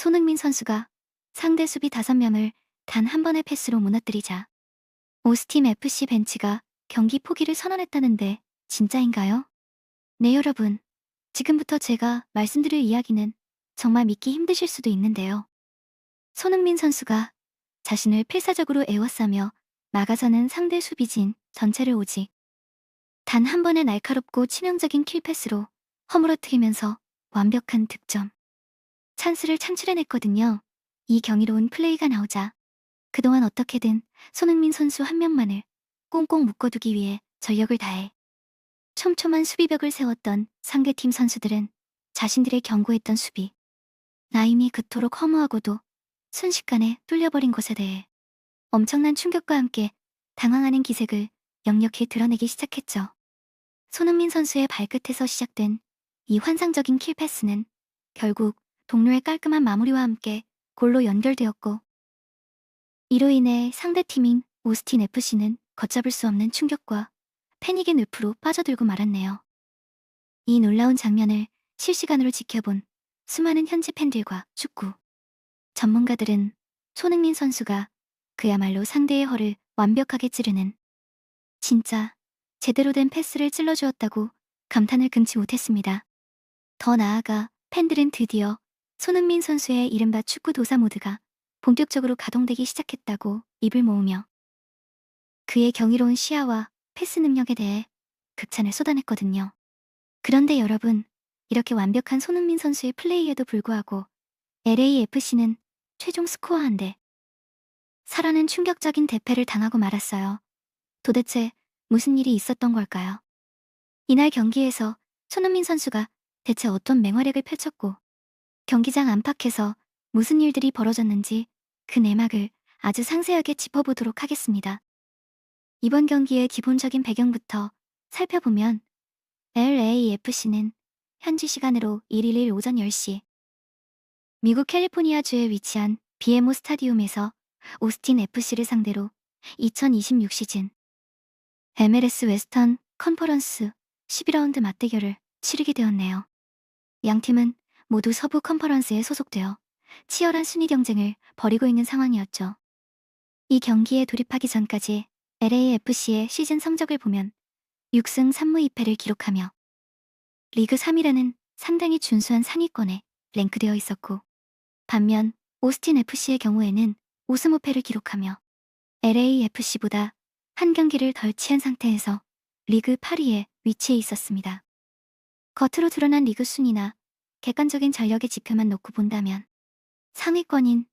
손흥민 선수가 상대 수비 5명을 단 한 번의 패스로 무너뜨리자 오스틴 FC 벤치가 경기 포기를 선언했다는데 진짜인가요? 네, 여러분. 지금부터 제가 말씀드릴 이야기는 정말 믿기 힘드실 수도 있는데요. 손흥민 선수가 자신을 필사적으로 에워싸며 막아서는 상대 수비진 전체를 오직 단 한 번의 날카롭고 치명적인 킬패스로 허물어뜨리면서 완벽한 득점, 찬스를 창출해냈거든요. 이 경이로운 플레이가 나오자 그동안 어떻게든 손흥민 선수 한 명만을 꽁꽁 묶어두기 위해 전력을 다해 촘촘한 수비벽을 세웠던 상대팀 선수들은 자신들의 견고했던 수비 라인이 그토록 허무하고도 순식간에 뚫려버린 것에 대해 엄청난 충격과 함께 당황하는 기색을 역력히 드러내기 시작했죠. 손흥민 선수의 발끝에서 시작된 이 환상적인 킬패스는 결국 동료의 깔끔한 마무리와 함께 골로 연결되었고, 이로 인해 상대팀인 오스틴 FC는 걷잡을 수 없는 충격과 패닉의 늪으로 빠져들고 말았네요. 이 놀라운 장면을 실시간으로 지켜본 수많은 현지 팬들과 축구 전문가들은 손흥민 선수가 그야말로 상대의 허를 완벽하게 찌르는 진짜 제대로 된 패스를 찔러주었다고 감탄을 금치 못했습니다. 더 나아가 팬들은 드디어 손흥민 선수의 이른바 축구 도사 모드가 본격적으로 가동되기 시작했다고 입을 모으며 그의 경이로운 시야와 패스 능력에 대해 극찬을 쏟아냈거든요. 그런데 여러분, 이렇게 완벽한 손흥민 선수의 플레이에도 불구하고 LAFC는 최종 스코어 한대 사라는 충격적인 대패를 당하고 말았어요. 도대체 무슨 일이 있었던 걸까요? 이날 경기에서 손흥민 선수가 대체 어떤 맹활약을 펼쳤고 경기장 안팎에서 무슨 일들이 벌어졌는지 그 내막을 아주 상세하게 짚어보도록 하겠습니다. 이번 경기의 기본적인 배경부터 살펴보면 LAFC는 현지 시간으로 1일 1 오전 10시 미국 캘리포니아주에 위치한 BMO 스타디움에서 오스틴 FC를 상대로 2026 시즌 MLS 웨스턴 컨퍼런스 11라운드 맞대결을 치르게 되었네요. 양팀은 모두 서부 컨퍼런스에 소속되어 치열한 순위 경쟁을 벌이고 있는 상황이었죠. 이 경기에 돌입하기 전까지 LAFC의 시즌 성적을 보면 6승 3무 2패를 기록하며 리그 3위라는 상당히 준수한 상위권에 랭크되어 있었고, 반면 오스틴 FC의 경우에는 5승 5패를 기록하며 LAFC보다 한 경기를 덜 치한 상태에서 리그 8위에 위치해 있었습니다. 겉으로 드러난 리그 순위나 객관적인 전력의 지표만 놓고 본다면 상위권인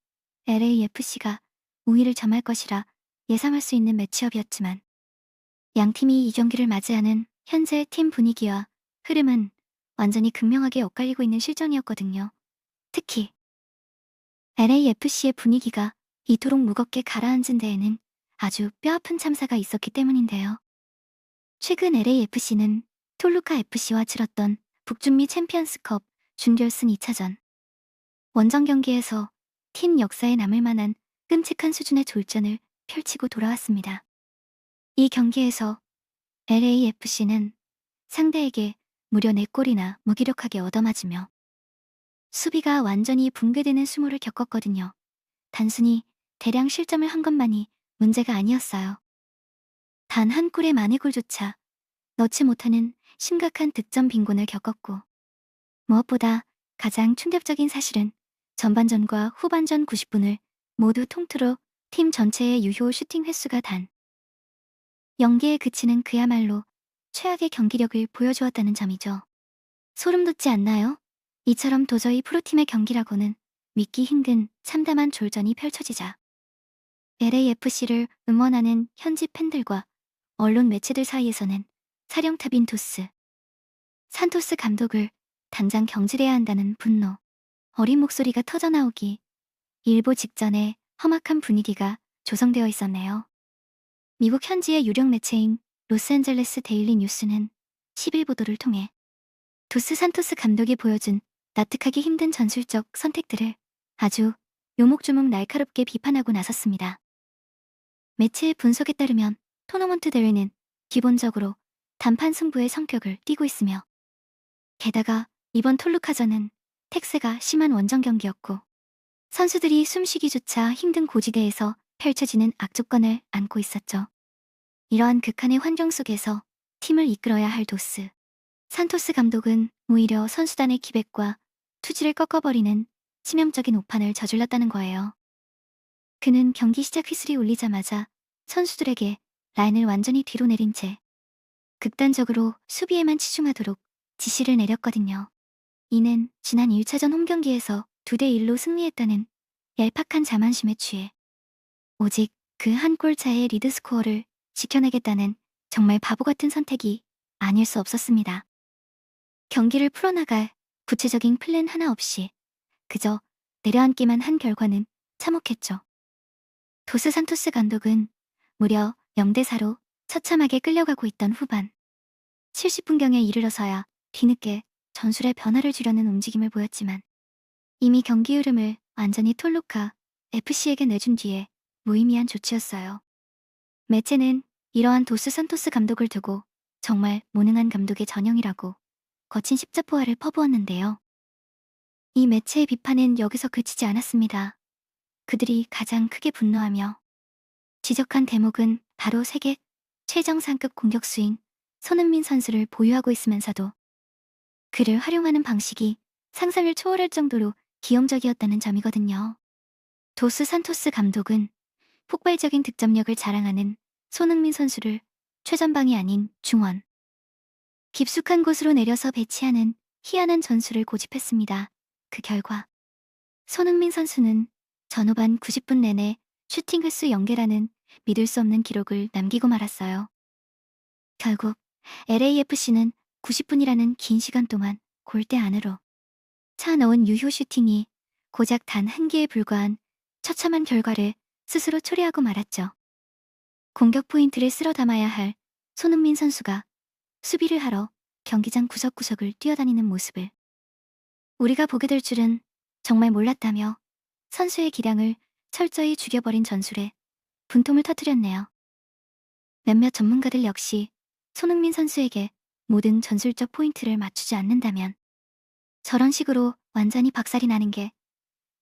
LAFC가 우위를 점할 것이라 예상할 수 있는 매치업이었지만 양팀이 이 경기를 맞이하는 현재 팀 분위기와 흐름은 완전히 극명하게 엇갈리고 있는 실정이었거든요. 특히 LAFC의 분위기가 이토록 무겁게 가라앉은 데에는 아주 뼈아픈 참사가 있었기 때문인데요. 최근 LAFC는 톨루카 FC와 치렀던 북중미 챔피언스컵 준결승 2차전 원정 경기에서 팀 역사에 남을 만한 끔찍한 수준의 졸전을 펼치고 돌아왔습니다. 이 경기에서 LAFC는 상대에게 무려 4골이나 무기력하게 얻어맞으며 수비가 완전히 붕괴되는 수모를 겪었거든요. 단순히 대량 실점을 한 것만이 문제가 아니었어요. 단 한 골의 만회골조차 넣지 못하는 심각한 득점 빈곤을 겪었고, 무엇보다 가장 충격적인 사실은 전반전과 후반전 90분을 모두 통틀어 팀 전체의 유효 슈팅 횟수가 단 0개에 그치는 그야말로 최악의 경기력을 보여주었다는 점이죠. 소름 돋지 않나요? 이처럼 도저히 프로팀의 경기라고는 믿기 힘든 참담한 졸전이 펼쳐지자 LAFC를 응원하는 현지 팬들과 언론 매체들 사이에서는 사령탑인 산토스 감독을 당장 경질해야 한다는 분노, 어린 목소리가 터져나오기 일보 직전에 험악한 분위기가 조성되어 있었네요. 미국 현지의 유력 매체인 로스앤젤레스 데일리 뉴스는 10일 보도를 통해 산토스 감독이 보여준 납득하기 힘든 전술적 선택들을 아주 요목조목 날카롭게 비판하고 나섰습니다. 매체의 분석에 따르면 토너먼트 대회는 기본적으로 단판 승부의 성격을 띠고 있으며, 게다가 이번 톨루카전은 택세가 심한 원정 경기였고 선수들이 숨쉬기조차 힘든 고지대에서 펼쳐지는 악조건을 안고 있었죠. 이러한 극한의 환경 속에서 팀을 이끌어야 할 도스. 산토스 감독은 오히려 선수단의 기백과 투지를 꺾어버리는 치명적인 오판을 저질렀다는 거예요. 그는 경기 시작 휘슬이 울리자마자 선수들에게 라인을 완전히 뒤로 내린 채 극단적으로 수비에만 치중하도록 지시를 내렸거든요. 이는 지난 1차전 홈경기에서 2대1로 승리했다는 얄팍한 자만심에 취해 오직 그 한 골 차의 리드 스코어를 지켜내겠다는 정말 바보 같은 선택이 아닐 수 없었습니다. 경기를 풀어나갈 구체적인 플랜 하나 없이 그저 내려앉기만 한 결과는 참혹했죠. 도스 산토스 감독은 무려 0대4로 처참하게 끌려가고 있던 후반 70분경에 이르러서야 뒤늦게 전술의 변화를 주려는 움직임을 보였지만 이미 경기 흐름을 완전히 톨로카 FC에게 내준 뒤에 무의미한 조치였어요. 매체는 이러한 도스 산토스 감독을 두고 정말 무능한 감독의 전형이라고 거친 십자포화를 퍼부었는데요. 이 매체의 비판은 여기서 그치지 않았습니다. 그들이 가장 크게 분노하며 지적한 대목은 바로 세계 최정상급 공격수인 손흥민 선수를 보유하고 있으면서도 그를 활용하는 방식이 상상을 초월할 정도로 기형적이었다는 점이거든요. 도스 산토스 감독은 폭발적인 득점력을 자랑하는 손흥민 선수를 최전방이 아닌 중원, 깊숙한 곳으로 내려서 배치하는 희한한 전술을 고집했습니다. 그 결과 손흥민 선수는 전후반 90분 내내 슈팅 횟수 0개라는 믿을 수 없는 기록을 남기고 말았어요. 결국 LAFC는 90분이라는 긴 시간 동안 골대 안으로 차 넣은 유효 슈팅이 고작 단 한 개에 불과한 처참한 결과를 스스로 초래하고 말았죠. 공격 포인트를 쓸어 담아야 할 손흥민 선수가 수비를 하러 경기장 구석구석을 뛰어다니는 모습을 우리가 보게 될 줄은 정말 몰랐다며 선수의 기량을 철저히 죽여버린 전술에 분통을 터뜨렸네요. 몇몇 전문가들 역시 손흥민 선수에게 모든 전술적 포인트를 맞추지 않는다면 저런 식으로 완전히 박살이 나는 게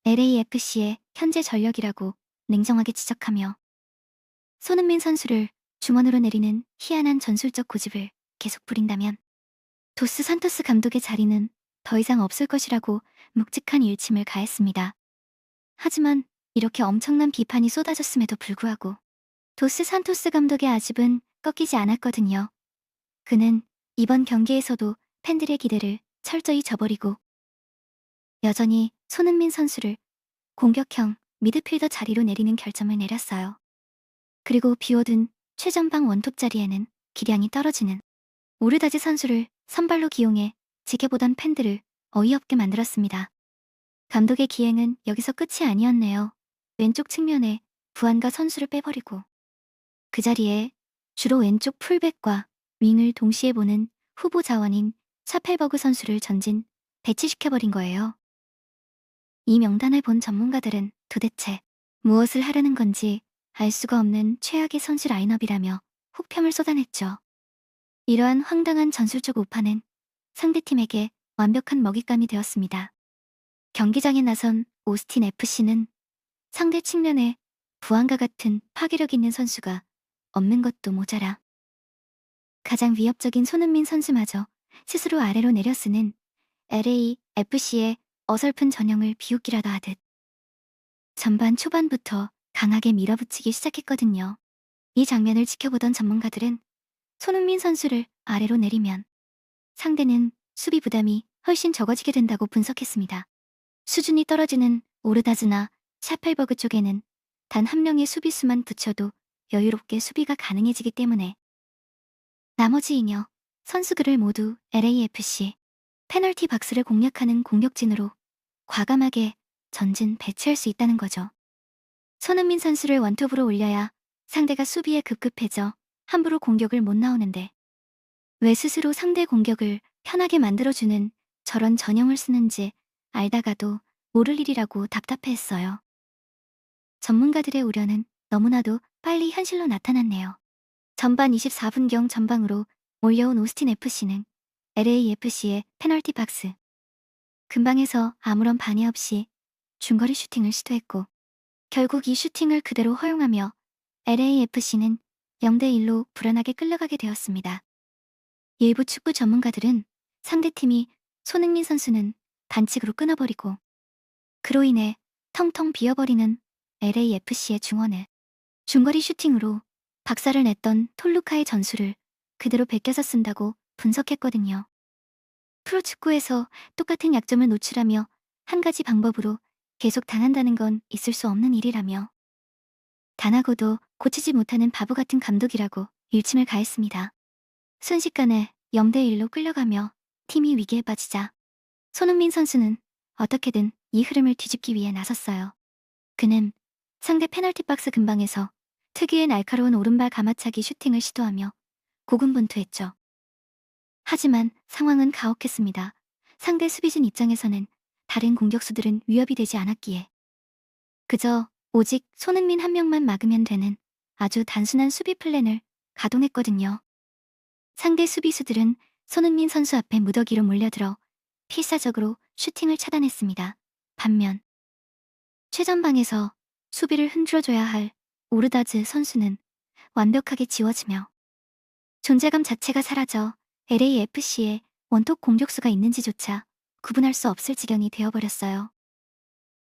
LAFC의 현재 전력이라고 냉정하게 지적하며 손흥민 선수를 중원으로 내리는 희한한 전술적 고집을 계속 부린다면 도스 산토스 감독의 자리는 더 이상 없을 것이라고 묵직한 일침을 가했습니다. 하지만 이렇게 엄청난 비판이 쏟아졌음에도 불구하고 도스 산토스 감독의 아집은 꺾이지 않았거든요. 그는 이번 경기에서도 팬들의 기대를 철저히 저버리고 여전히 손흥민 선수를 공격형 미드필더 자리로 내리는 결정을 내렸어요. 그리고 비워둔 최전방 원톱 자리에는 기량이 떨어지는 오르다지 선수를 선발로 기용해 지켜보던 팬들을 어이없게 만들었습니다. 감독의 기행은 여기서 끝이 아니었네요. 왼쪽 측면에 부안가 선수를 빼버리고 그 자리에 주로 왼쪽 풀백과 윙을 동시에 보는 후보 자원인 샤펠버그 선수를 전진 배치시켜버린 거예요. 이 명단을 본 전문가들은 도대체 무엇을 하려는 건지 알 수가 없는 최악의 선수 라인업이라며 혹평을 쏟아냈죠. 이러한 황당한 전술적 오판은 상대팀에게 완벽한 먹잇감이 되었습니다. 경기장에 나선 오스틴 FC는 상대 측면에 부안과 같은 파괴력 있는 선수가 없는 것도 모자라 가장 위협적인 손흥민 선수마저 스스로 아래로 내려쓰는 LAFC의 어설픈 전형을 비웃기라도 하듯 전반 초반부터 강하게 밀어붙이기 시작했거든요. 이 장면을 지켜보던 전문가들은 손흥민 선수를 아래로 내리면 상대는 수비 부담이 훨씬 적어지게 된다고 분석했습니다. 수준이 떨어지는 오르다즈나 샤펠버그 쪽에는 단 한 명의 수비수만 붙여도 여유롭게 수비가 가능해지기 때문에 나머지 잉여 선수들을 모두 LAFC 페널티 박스를 공략하는 공격진으로 과감하게 전진 배치할 수 있다는 거죠. 손흥민 선수를 원톱으로 올려야 상대가 수비에 급급해져 함부로 공격을 못 나오는데 왜 스스로 상대 공격을 편하게 만들어주는 저런 전형을 쓰는지 알다가도 모를 일이라고 답답해했어요. 전문가들의 우려는 너무나도 빨리 현실로 나타났네요. 전반 24분경 전방으로 몰려온 오스틴 FC는 LAFC의 페널티 박스 근방에서 아무런 방해 없이 중거리 슈팅을 시도했고 결국 이 슈팅을 그대로 허용하며 LAFC는 0대1로 불안하게 끌려가게 되었습니다. 일부 축구 전문가들은 상대팀이 손흥민 선수는 반칙으로 끊어버리고 그로 인해 텅텅 비어버리는 LAFC의 중원을 중거리 슈팅으로 박살을 냈던 톨루카의 전술을 그대로 베껴서 쓴다고 분석했거든요. 프로축구에서 똑같은 약점을 노출하며 한 가지 방법으로 계속 당한다는 건 있을 수 없는 일이라며 단하고도 고치지 못하는 바보 같은 감독이라고 일침을 가했습니다. 순식간에 0대1로 끌려가며 팀이 위기에 빠지자 손흥민 선수는 어떻게든 이 흐름을 뒤집기 위해 나섰어요. 그는 상대 페널티 박스 근방에서 특유의 날카로운 오른발 가마차기 슈팅을 시도하며 고군분투했죠. 하지만 상황은 가혹했습니다. 상대 수비진 입장에서는 다른 공격수들은 위협이 되지 않았기에 그저 오직 손흥민 한 명만 막으면 되는 아주 단순한 수비 플랜을 가동했거든요. 상대 수비수들은 손흥민 선수 앞에 무더기로 몰려들어 필사적으로 슈팅을 차단했습니다. 반면 최전방에서 수비를 흔들어줘야 할 오르다즈 선수는 완벽하게 지워지며 존재감 자체가 사라져 LAFC에 원톱 공격수가 있는지조차 구분할 수 없을 지경이 되어버렸어요.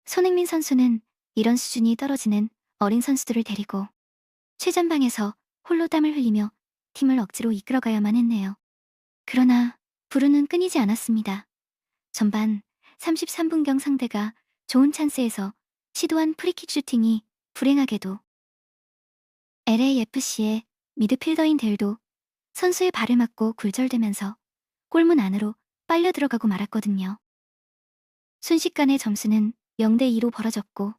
손흥민 선수는 이런 수준이 떨어지는 어린 선수들을 데리고 최전방에서 홀로 땀을 흘리며 팀을 억지로 이끌어가야만 했네요. 그러나 불운은 끊이지 않았습니다. 전반 33분경 상대가 좋은 찬스에서 시도한 프리킥 슈팅이 불행하게도 LAFC의 미드필더인 델도 선수의 발을 맞고 굴절되면서 골문 안으로 빨려 들어가고 말았거든요. 순식간에 점수는 0대2로 벌어졌고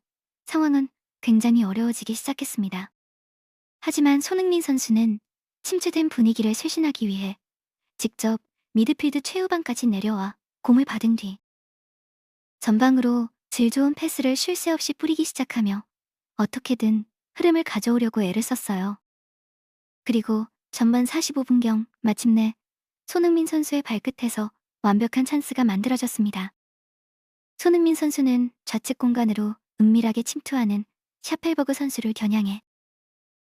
상황은 굉장히 어려워지기 시작했습니다. 하지만 손흥민 선수는 침체된 분위기를 쇄신하기 위해 직접 미드필드 최후방까지 내려와 공을 받은 뒤 전방으로 질 좋은 패스를 쉴 새 없이 뿌리기 시작하며 어떻게든 흐름을 가져오려고 애를 썼어요. 그리고 전반 45분경 마침내 손흥민 선수의 발끝에서 완벽한 찬스가 만들어졌습니다. 손흥민 선수는 좌측 공간으로 은밀하게 침투하는 샤펠버그 선수를 겨냥해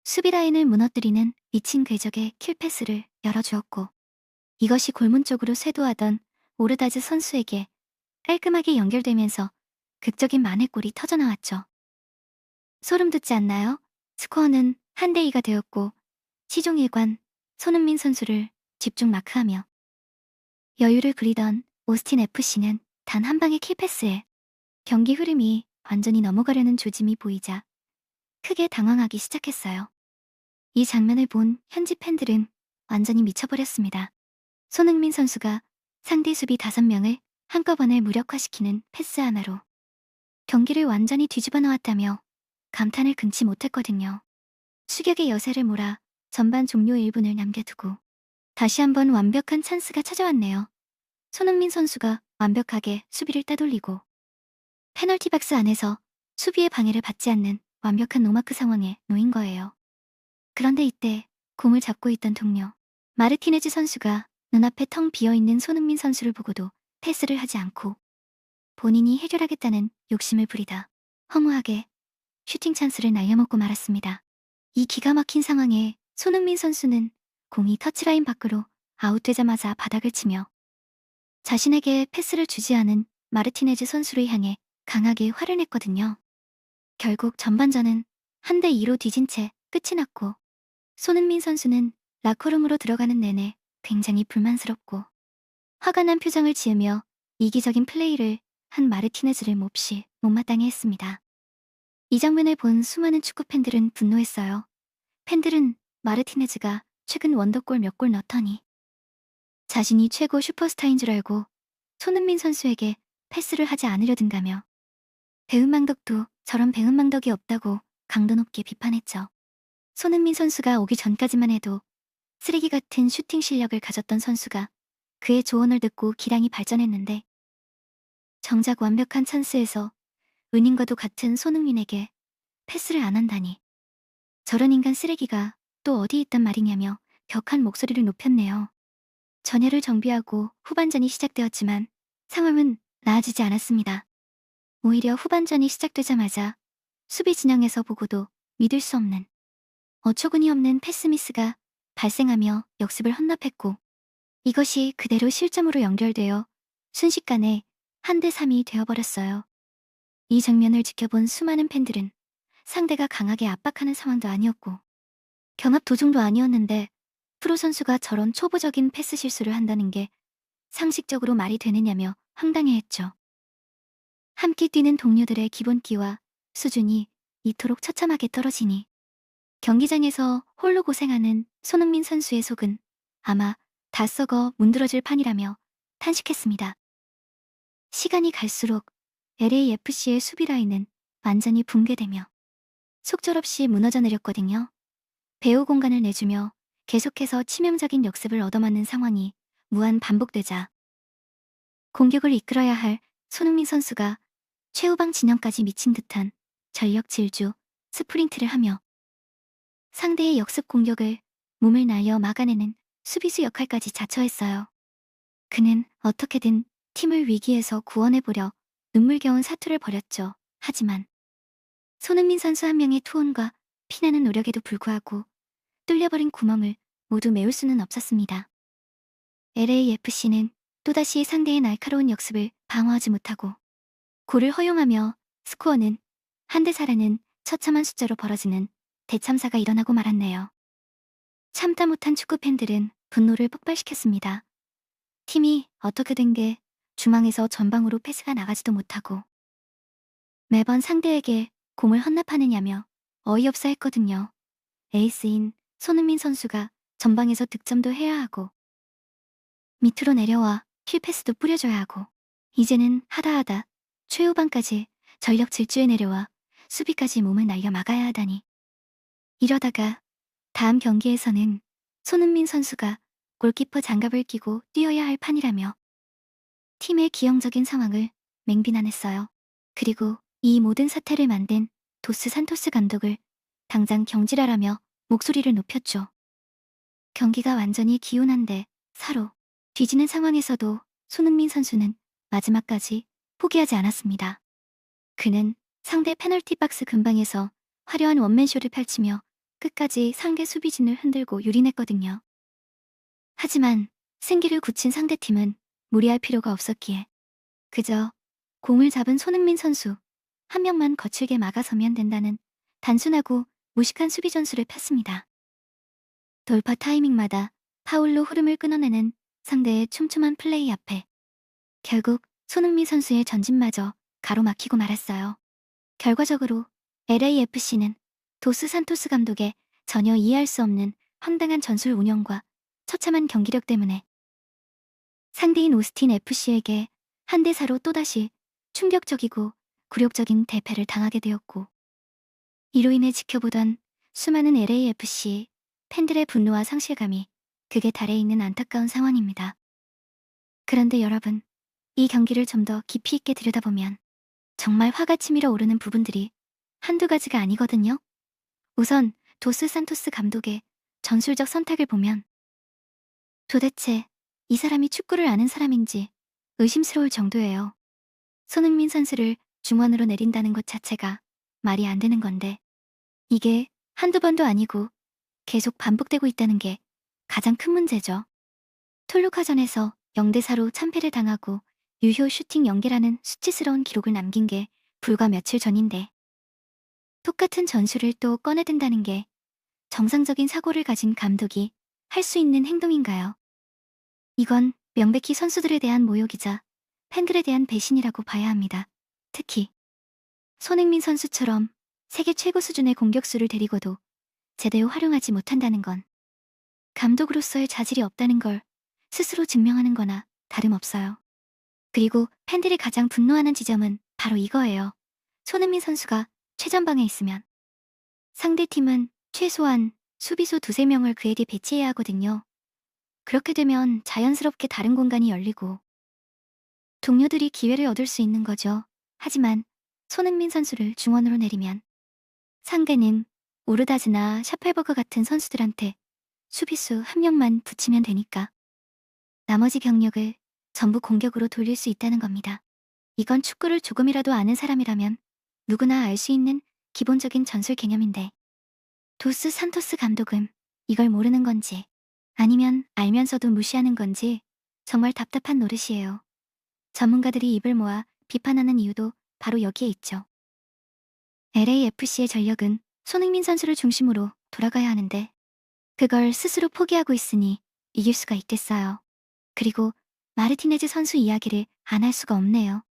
수비 라인을 무너뜨리는 미친 궤적의 킬패스를 열어주었고 이것이 골문 쪽으로 쇄도하던 오르다즈 선수에게 깔끔하게 연결되면서 극적인 만회골이 터져나왔죠. 소름 돋지 않나요? 스코어는 1대2가 되었고 시종일관 손흥민 선수를 집중 마크하며 여유를 부리던 오스틴 FC는 단 한 방의 킬패스에 경기 흐름이 완전히 넘어가려는 조짐이 보이자 크게 당황하기 시작했어요. 이 장면을 본 현지 팬들은 완전히 미쳐버렸습니다. 손흥민 선수가 상대 수비 5명을 한꺼번에 무력화시키는 패스 하나로 경기를 완전히 뒤집어 놓았다며 감탄을 금치 못했거든요. 추격의 여세를 몰아 전반 종료 1분을 남겨두고 다시 한번 완벽한 찬스가 찾아왔네요. 손흥민 선수가 완벽하게 수비를 따돌리고 페널티 박스 안에서 수비의 방해를 받지 않는 완벽한 노마크 상황에 놓인 거예요. 그런데 이때 공을 잡고 있던 동료 마르티네즈 선수가 눈앞에 텅 비어있는 손흥민 선수를 보고도 패스를 하지 않고 본인이 해결하겠다는 욕심을 부리다 허무하게 슈팅 찬스를 날려먹고 말았습니다. 이 기가 막힌 상황에 손흥민 선수는 공이 터치라인 밖으로 아웃되자마자 바닥을 치며 자신에게 패스를 주지 않은 마르티네즈 선수를 향해 강하게 화를 냈거든요. 결국 전반전은 1대2로 뒤진 채 끝이 났고 손흥민 선수는 라커룸으로 들어가는 내내 굉장히 불만스럽고 화가 난 표정을 지으며 이기적인 플레이를 한 마르티네즈를 몹시 못마땅해 했습니다. 이 장면을 본 수많은 축구팬들은 분노했어요. 팬들은 마르티네즈가 최근 원더골 몇 골 넣더니 자신이 최고 슈퍼스타인 줄 알고 손흥민 선수에게 패스를 하지 않으려든가며 배은망덕도 저런 배은망덕이 없다고 강도 높게 비판했죠. 손흥민 선수가 오기 전까지만 해도 쓰레기 같은 슈팅 실력을 가졌던 선수가 그의 조언을 듣고 기량이 발전했는데 정작 완벽한 찬스에서 은인과도 같은 손흥민에게 패스를 안 한다니 저런 인간 쓰레기가 또 어디 있단 말이냐며 격한 목소리를 높였네요. 전열을 정비하고 후반전이 시작되었지만 상황은 나아지지 않았습니다. 오히려 후반전이 시작되자마자 수비 진영에서 보고도 믿을 수 없는 어처구니 없는 패스 미스가 발생하며 역습을 헌납했고, 이것이 그대로 실점으로 연결되어 순식간에 한 대 3이 되어버렸어요. 이 장면을 지켜본 수많은 팬들은 상대가 강하게 압박하는 상황도 아니었고 경합 도중도 아니었는데 프로 선수가 저런 초보적인 패스 실수를 한다는 게 상식적으로 말이 되느냐며 황당해했죠. 함께 뛰는 동료들의 기본기와 수준이 이토록 처참하게 떨어지니 경기장에서 홀로 고생하는 손흥민 선수의 속은 아마 다 썩어 문드러질 판이라며 탄식했습니다. 시간이 갈수록 LAFC의 수비 라인은 완전히 붕괴되며 속절없이 무너져 내렸거든요. 배후 공간을 내주며 계속해서 치명적인 역습을 얻어맞는 상황이 무한 반복되자 공격을 이끌어야 할 손흥민 선수가 최후방 진영까지 미친 듯한 전력 질주 스프린트를 하며 상대의 역습 공격을 몸을 날려 막아내는 수비수 역할까지 자처했어요. 그는 어떻게든 팀을 위기에서 구원해보려 눈물겨운 사투를 벌였죠. 하지만 손흥민 선수 한 명의 투혼과 피나는 노력에도 불구하고 뚫려버린 구멍을 모두 메울 수는 없었습니다. LAFC는 또다시 상대의 날카로운 역습을 방어하지 못하고 골을 허용하며 스코어는 1대4라는 처참한 숫자로 벌어지는 대참사가 일어나고 말았네요. 참다 못한 축구 팬들은 분노를 폭발시켰습니다. 팀이 어떻게 된 게 중앙에서 전방으로 패스가 나가지도 못하고 매번 상대에게 공을 헌납하느냐며 어이없어 했거든요. 에이스인 손흥민 선수가 전방에서 득점도 해야 하고 밑으로 내려와 킬패스도 뿌려줘야 하고 이제는 하다하다 최후방까지 전력 질주에 내려와 수비까지 몸을 날려 막아야 하다니. 이러다가 다음 경기에서는 손흥민 선수가 골키퍼 장갑을 끼고 뛰어야 할 판이라며 팀의 기형적인 상황을 맹비난했어요. 그리고 이 모든 사태를 만든 도스 산토스 감독을 당장 경질하라며 목소리를 높였죠. 경기가 완전히 기운한데 사로 뒤지는 상황에서도 손흥민 선수는 마지막까지 포기하지 않았습니다. 그는 상대 페널티 박스 근방에서 화려한 원맨쇼를 펼치며 끝까지 상대 수비진을 흔들고 유린했거든요. 하지만 승기를 굳힌 상대팀은 무리할 필요가 없었기에 그저 공을 잡은 손흥민 선수 한 명만 거칠게 막아서면 된다는 단순하고 무식한 수비 전술을 폈습니다. 돌파 타이밍마다 파울로 흐름을 끊어내는 상대의 촘촘한 플레이 앞에 결국 손흥민 선수의 전진마저 가로막히고 말았어요. 결과적으로 LAFC는 도스 산토스 감독의 전혀 이해할 수 없는 황당한 전술 운영과 처참한 경기력 때문에 상대인 오스틴 FC에게 1대4로 또다시 충격적이고 굴욕적인 대패를 당하게 되었고, 이로 인해 지켜보던 수많은 LAFC 팬들의 분노와 상실감이 극에 달해 있는 안타까운 상황입니다. 그런데 여러분, 이 경기를 좀 더 깊이 있게 들여다보면 정말 화가 치밀어 오르는 부분들이 한두 가지가 아니거든요. 우선 도스 산토스 감독의 전술적 선택을 보면 도대체 이 사람이 축구를 아는 사람인지 의심스러울 정도예요. 손흥민 선수를 중원으로 내린다는 것 자체가 말이 안 되는 건데 이게 한두 번도 아니고 계속 반복되고 있다는 게 가장 큰 문제죠. 톨루카전에서 0대4로 참패를 당하고 유효 슈팅 연계라는 수치스러운 기록을 남긴 게 불과 며칠 전인데 똑같은 전술을 또 꺼내든다는 게 정상적인 사고를 가진 감독이 할 수 있는 행동인가요? 이건 명백히 선수들에 대한 모욕이자 팬들에 대한 배신이라고 봐야 합니다. 특히 손흥민 선수처럼 세계 최고 수준의 공격수를 데리고도 제대로 활용하지 못한다는 건 감독으로서의 자질이 없다는 걸 스스로 증명하는 거나 다름없어요. 그리고 팬들이 가장 분노하는 지점은 바로 이거예요. 손흥민 선수가 최전방에 있으면 상대팀은 최소한 수비수 2~3명을 그에게 배치해야 하거든요. 그렇게 되면 자연스럽게 다른 공간이 열리고 동료들이 기회를 얻을 수 있는 거죠. 하지만 손흥민 선수를 중원으로 내리면 상대는 오르다즈나 샤펠버그 같은 선수들한테 수비수 한 명만 붙이면 되니까 나머지 병력을 전부 공격으로 돌릴 수 있다는 겁니다. 이건 축구를 조금이라도 아는 사람이라면 누구나 알 수 있는 기본적인 전술 개념인데 도스 산토스 감독은 이걸 모르는 건지 아니면 알면서도 무시하는 건지 정말 답답한 노릇이에요. 전문가들이 입을 모아 비판하는 이유도 바로 여기에 있죠. LAFC의 전력은 손흥민 선수를 중심으로 돌아가야 하는데 그걸 스스로 포기하고 있으니 이길 수가 있겠어요. 그리고 마르티네즈 선수 이야기를 안 할 수가 없네요.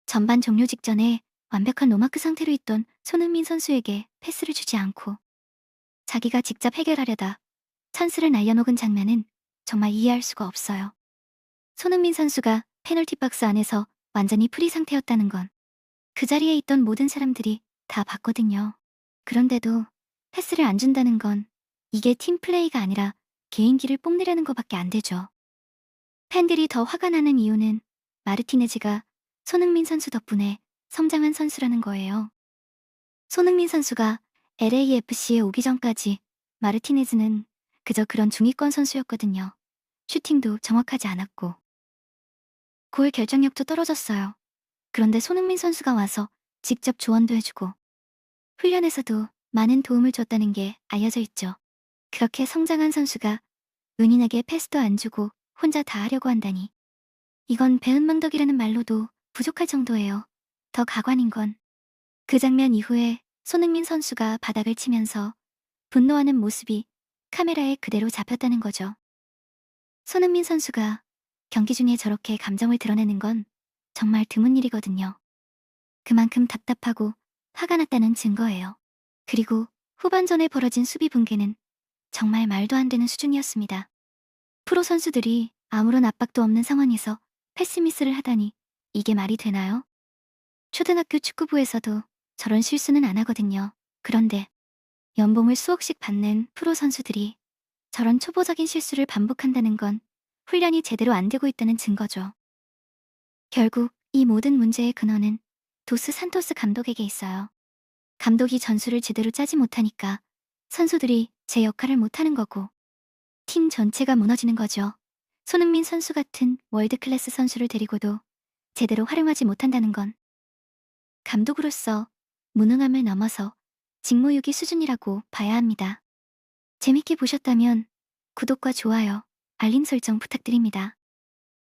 전반 종료 직전에 완벽한 노마크 상태로 있던 손흥민 선수에게 패스를 주지 않고 자기가 직접 해결하려다 찬스를 날려먹은 장면은 정말 이해할 수가 없어요. 손흥민 선수가 페널티 박스 안에서 완전히 프리 상태였다는 건 그 자리에 있던 모든 사람들이 다 봤거든요. 그런데도 패스를 안 준다는 건 이게 팀 플레이가 아니라 개인기를 뽐내려는 것밖에 안 되죠. 팬들이 더 화가 나는 이유는 마르티네즈가 손흥민 선수 덕분에 성장한 선수라는 거예요. 손흥민 선수가 LAFC에 오기 전까지 마르티네즈는 그저 그런 중위권 선수였거든요. 슈팅도 정확하지 않았고 골 결정력도 떨어졌어요. 그런데 손흥민 선수가 와서 직접 조언도 해주고 훈련에서도 많은 도움을 줬다는 게 알려져 있죠. 그렇게 성장한 선수가 은인에게 패스도 안 주고 혼자 다 하려고 한다니. 이건 배은망덕이라는 말로도 부족할 정도예요. 더 가관인 건 그 장면 이후에 손흥민 선수가 바닥을 치면서 분노하는 모습이 카메라에 그대로 잡혔다는 거죠. 손흥민 선수가 경기 중에 저렇게 감정을 드러내는 건 정말 드문 일이거든요. 그만큼 답답하고 화가 났다는 증거예요. 그리고 후반전에 벌어진 수비 붕괴는 정말 말도 안 되는 수준이었습니다. 프로 선수들이 아무런 압박도 없는 상황에서 패스 미스를 하다니 이게 말이 되나요? 초등학교 축구부에서도 저런 실수는 안 하거든요. 그런데 연봉을 수억씩 받는 프로 선수들이 저런 초보적인 실수를 반복한다는 건 훈련이 제대로 안 되고 있다는 증거죠. 결국 이 모든 문제의 근원은 도스 산토스 감독에게 있어요. 감독이 전술을 제대로 짜지 못하니까 선수들이 제 역할을 못하는 거고 팀 전체가 무너지는 거죠. 손흥민 선수 같은 월드클래스 선수를 데리고도 제대로 활용하지 못한다는 건 감독으로서 무능함을 넘어서 직무유기 수준이라고 봐야 합니다. 재밌게 보셨다면 구독과 좋아요, 알림 설정 부탁드립니다.